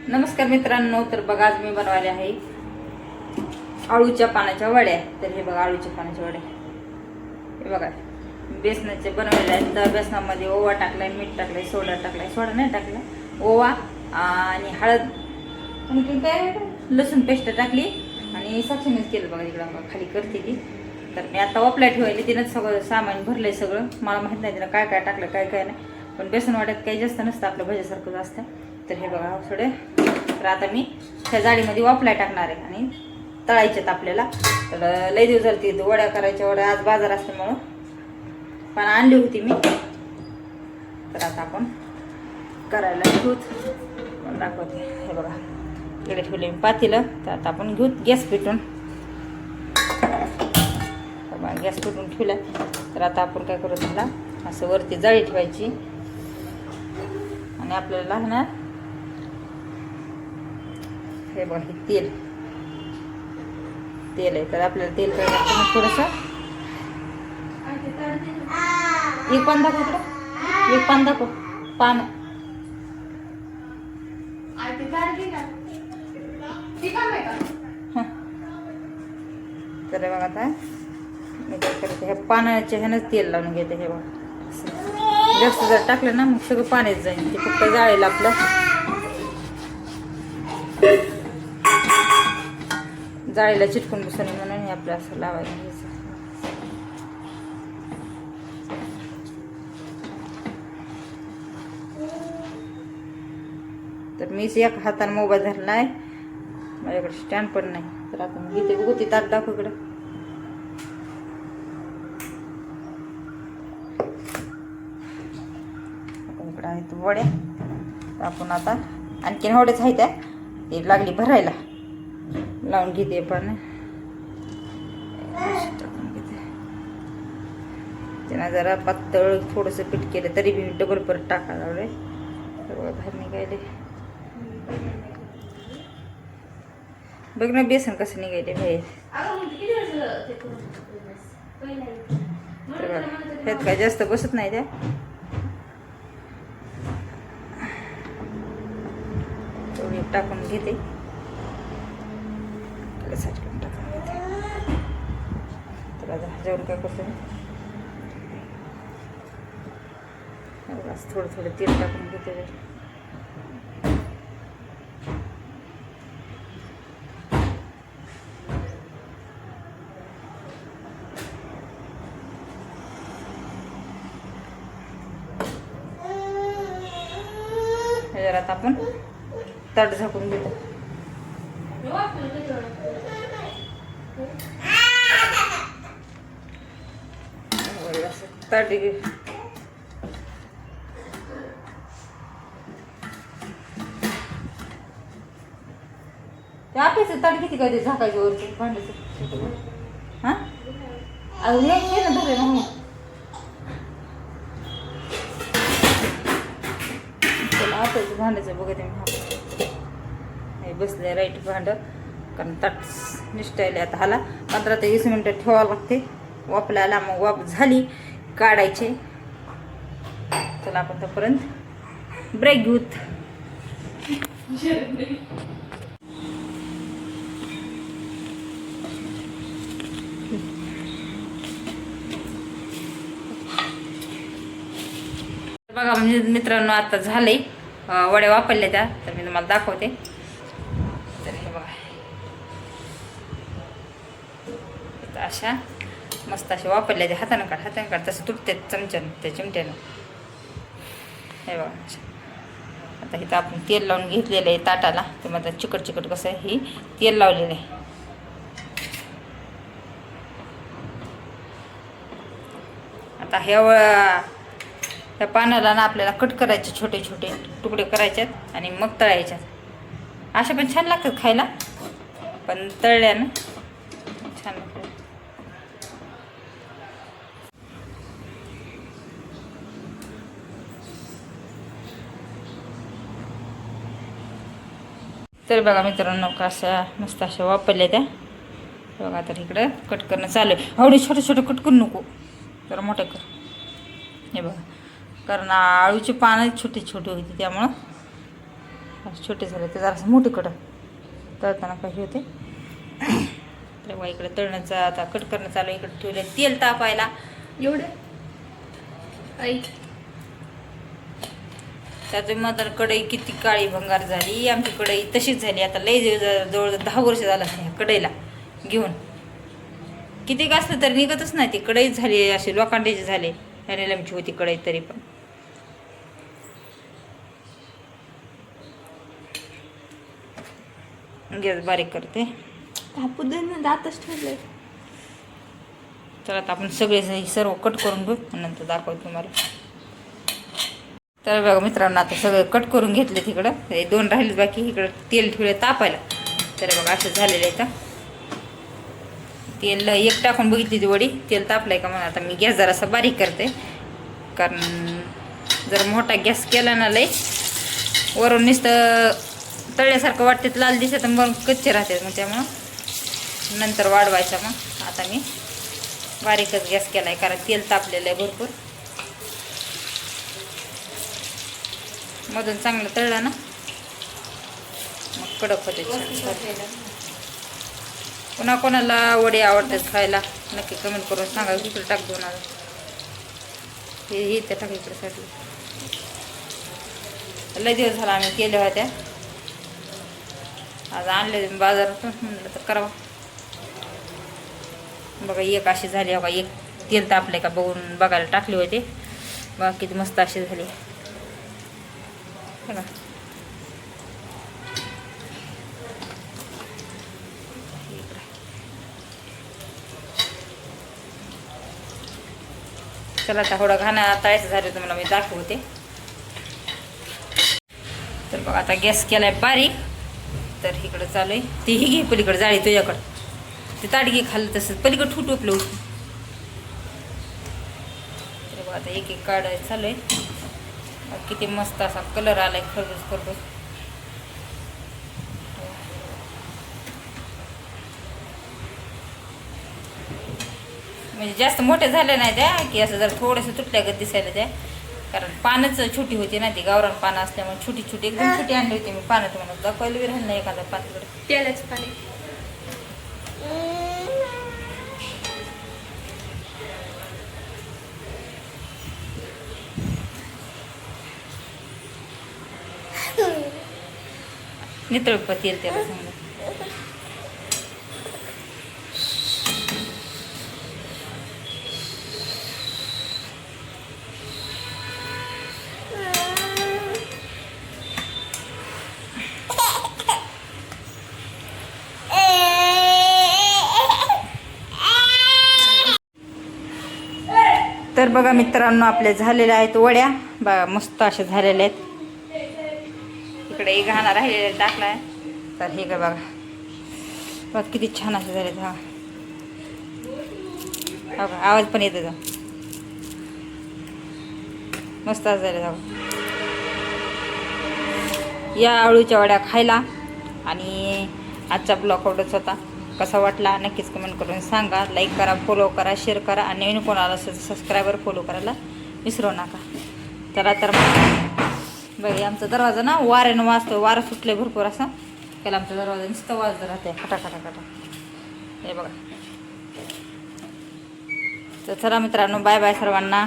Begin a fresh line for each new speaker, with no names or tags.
नमस्कार मित्रांनो, तर बघा आज मी बनवायला आहे आळूच्या पानाच्या वड्या. तर हे बघा आळूच्या पानाच्या वड्या, हे बघा बेसनाचे बनवलेले आहेत. तर बेसनामध्ये ओवा टाकलाय, मीठ टाकलाय, सोडा टाकलाय, सोडा नाही टाकला, ओवा आणि हळद आणि काय लसूण पेस्ट टाकली आणि साक्षीनेच केलं. बघा इकडं खाली करते ती. तर मी आता वापल्या ठेवायली, तिनंच सगळं सामान भरलंय सगळं. मला माहीत नाही तिनं काय काय टाकलं काय काय नाही, पण बेसन वाट्यात काही जास्त नसतं, आपलं भज्यासारखं असतं. तर हे बघा थोडे. तर आता मी त्या जाळीमध्ये वापलाय टाकणार आहे आणि तळायच्यात आपल्याला. तर लई दिवस झाली ती वड्या करायच्या. वड्या आज बाजार असल्यामुळं पण आणली होती मी. तर आता आपण करायला घेऊत, दाखवते. हे बघा इकडे ठेवले मी पातेलं. तर आता आपण घेऊ गॅस पेटून. गॅस पेटून ठेवला. तर आता आपण काय करू, त्याला असं वरती जाळी ठेवायची आणि आपल्याला ना हे बघा हे तेल आहे. तर आपल्याला तेल करायचं थोडंसं. एक पान दाखव, एक पान दाखव, पान. तर बघा आता मी काय करते, ह्या पानाच्या ह्यानंच तेल लावून घेते. हे बघा जास्त जर टाकलं ना मग सगळं पाण्यात जाईल. ते फक्त जाळेल आपलं. जाळीला चिटकून बसून म्हणून हे आपलं असं लावायचं घ्यायचं. तर मीच एक हाताने मोबाईल धरला आहे, माझ्याकडे स्टँड पण नाही. तर आता मी घेते बघू ती ताट दाखव इकडं. इकडं आहेत वड्या. तर आपण आता आणखीन वड्याच आहेत त्या, ती लागली भरायला. लावून घेते पण त्यांना जरा पातळ थोडंसं पीठ केलं तरी बी डबल परत टाकायला लावले. तर बाहेर निघायले बघ ना बेसन कसं निघायले बाहेर. तर ह्यात काय जास्त बसत नाही त्या. तेवढी टाकून घेते. तर आता ह्याच्यावर काय करतो, थोडं थोडं तेल टाकून घेते. ह्याच्यावर आता आपण ताट झाकून घेतो. ताट ते आपल्याचं ताट किती काय ते झाकायचं वरती भांड्याचं. हां अजून हे ना धरे म्हणून त्याला आपल्याचं भांड्याचं बघते मी. हे बसले राईट भांडं, कारण ताट निष्ठायले. आता हाला 15 ते 20 मिनटं ठेवावं लागते वापल्याला. मग वाप झाली काढायचे. चला आपण तोपर्यंत ब्रेक घेऊत. बघा मित्रांनो आता झालंय, वड्या वापरल्या त्या. तर मी तुम्हाला दाखवते. तर हे बघा अशा मस्त अशा वापरल्या त्या. हातानं काढ तसं तुटते चमच्यानं, त्या चिमट्यानं. हे बघा आता इथं आपण तेल लावून घेतलेलं आहे ताटाला. तर मग चिकट कसं आहे, ही तेल लावलेलं आहे. आता ह्या पानाला ना आपल्याला कट करायचे, छोटे छोटे तुकडे करायच्यात आणि मग तळायच्यात. अशा पण छान लागतात खायला, पण तळल्यानं छान लागतात. तर बघा मित्रांनो कशा मस्त अशा वापरल्या त्या. बघा तर इकडं कट करणं चालू आहे. एवढे छोटे छोटे कट करू नको, जरा मोठे कर. हे बघा कारण आळूची पानं छोटी छोटी होती त्यामुळं छोटे झाले तर जरासं मोठे कडं तळताना काही होते. तर मग इकडे तळण्याचं आता कट करणं चालू. इकडे ठेवले तेल तापायला.
एवढं आई
त्याचं मग कढई किती काळी भंगार झाली. आमची कढई तशीच झाली. आता लई जवळ 10 वर्ष झालं ह्या कढईला घेऊन. किती असलं तरी निघतच नाही. ती कढईच झाली अशी लोखंडाची झाली. ह्याने लमची होती कढई तरी पण. गॅस बारीक करते.
कापू दे ना, दातच ठेवलंय.
तर आता आपण सगळे सर्व कट करून घेऊ आणि नंतर दाखवतो तुम्हाला. तर बघा मित्रांनो, आता सगळं कट करून घेतले. तिकडं 2 राहिलेच बाकी. इकडं तेल ठेवले तापायला. तर बघा असं झालेलं आहे. तेल एक टाकून बघितली ती वडी तेल तापलंय का म्हणून. आता मी गॅस जरासा बारीक करते, कारण जर मोठा गॅस केला ना लई वरून नुसतं तळल्यासारखं वाटते, लाल दिसत मग कच्चे राहते. मग त्यामुळं नंतर वाढवायचा. मग आता मी बारीकच गॅस केला आहे, कारण तेल तापलेलं आहे भरपूर. मधून चांगलं तळलं ना मग कडक होते. पुन्हा कोणाला वडे आवडतात खायला नक्की कमेंट करून सांगा. इकडे टाक दोन. हे ते टाक इकडे साठी. लय दिवस झाला आम्ही केल्या होत्या. आज आणले बाजारातून, म्हणलं तर करावं. बघा एक अशी झाली. बघा एक तेल तापले का बघून बघायला टाकले होते. बघा किती मस्त अशी झाली बघा. चला आता थोडं घाणं तळायचं झालं तुम्हाला मी दाखवते. तर बघा आता गॅस केलाय बारीक. तर इकडं चालू आहे. ती ही घे पलीकडे जाळी तुझ्याकडं. ते ताडगी खाल्लं तसं पलीकडं ठुट उपलं होतं. तर बघा आता एक एक काढायचं चालू आहे. किती मस्त असा कलर आलाय खरबूज खरबूज. म्हणजे जास्त मोठे झाले नाही त्या की असं जर थोडंसं तुटल्यागत दिसायला त्या, कारण पानच छोटी होती ना. ती गावरान पानं असल्यामुळे छोटी छोटी एकदम छोटी आणली होती मी पानं. तुम्हाला दाखवायला बी राहिलं नाही एखादा पान तिकडे.
तेलच पाणी.
नितळपत येईल त्याला सांगा. तर बघा मित्रांनो, आपल्या झालेल्या आहेत वड्या. बघा मस्त अशा झालेल्या आहेत. इकडे एक घाणा राहिलेला टाकला आहे. तर हे काय बघा, बघा किती छान असे झाले. हा बघा आवाज पण येतो. मस्त असं झाले. या आळूच्या वड्या खायला. आणि आजचा ब्लॉग आवडत होता. कसा वाटला नक्कीच कमेंट करून सांगा. लाईक करा, फॉलो करा, शेअर करा. आणि नवीन कोणाला सबस्क्रायबर फॉलो करायला विसरू नका. चला तर बघा आमचा दरवाजा ना वाऱ्यानं वाजतो. वारं सुटले भरपूर असं त्याला. आमचा दरवाजा नुसतं वाजत राहते खटा खटा खटा. हे बघा. तर चला मित्रांनो, बाय बाय सर्वांना.